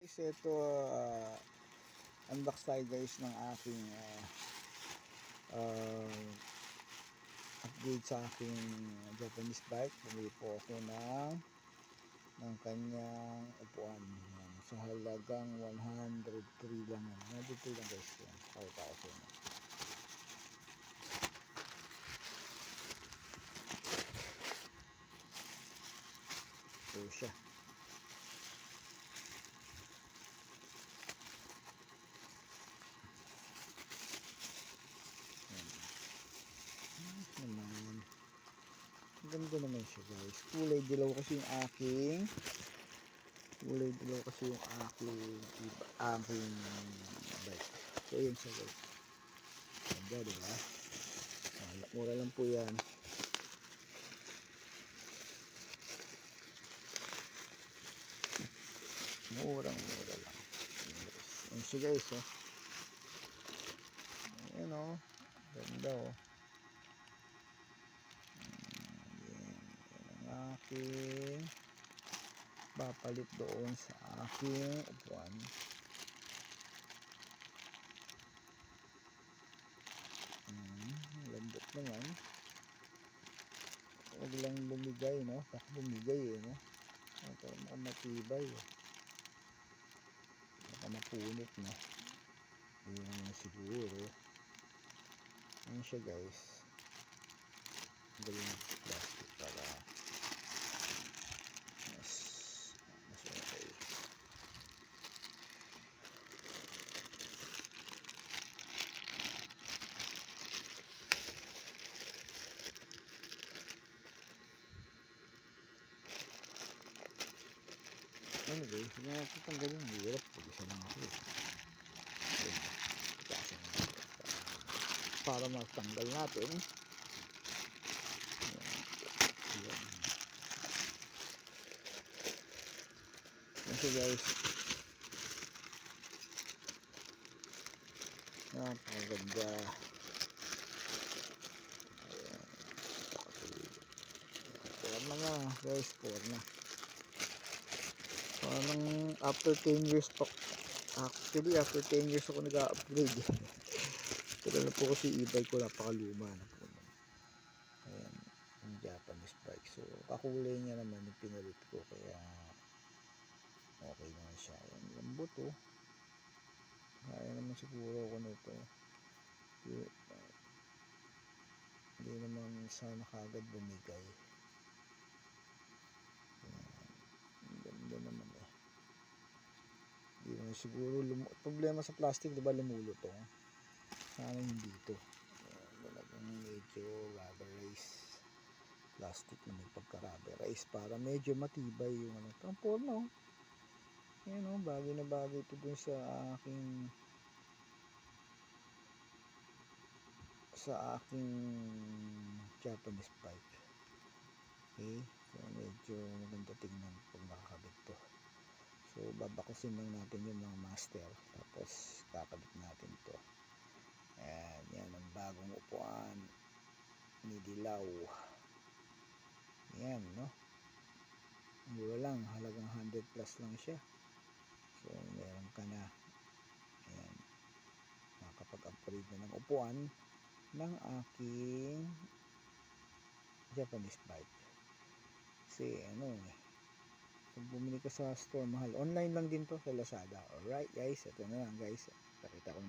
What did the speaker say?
guys, ito unbox tayo guys ng aking upgrade sa aking Japanese bike. Bumili po ako ng kanyang upuan. Yan, sa halagang 103 lang yan. 103 lang guys. Yan, pakita ko sa inyo. Ito siya. Naman ganda naman siya guys, kulay dilaw kasi yung aking bike. So yun siya guys, ganda diba, mura lang po yan. Mura lang yun siya guys. Ayan ganda aking papalit doon sa aking upuan. Lambot naman, huwag lang bumigay ito matibay mapunit yun siguro. Ano siya guys, galing plastic para mas okay. Anyway, sige natin tanggalin. Hirap, pag-isa lang ako para matanggal natin. So guys, napakaganda. Ayan, na guys, 4 na. Parang after 10 years pa. Actually, after 10 years ako nag-upgrade. Pero na po kasi e-bike ko, napakaluma na po. Ayan, yung Japanese bike. So, kakulay niya naman yung pinalit ko, kaya okay naman siya. Ayan, lambot kaya naman siguro ako nito. Hindi naman sana kagad bumigay. Ang ganda naman Hindi naman siguro problema sa plastic, diba, lumulutong. Sana hindi ito. Talagang medyo rubberized plastic na may pagka-rubberized para medyo matibay yung ang forma Ayan bagay na bagay ito dun sa aking Japanese bike. Okay, so medyo maganda tingnan pag nakakabit to. So babakusin lang natin yung mga master, tapos kakabit natin to. Ayan, yan ang bagong upuan ni Dilaw. Ayan mura lang, halagang 100 plus lang siya. So meron ka na. Ayan, makakapag-upgrade na ng upuan ng aking Japanese bike. Kasi kung bumili ka sa store, mahal. Online lang din to sa Lazada. Alright guys, ito na lang guys, pakita ko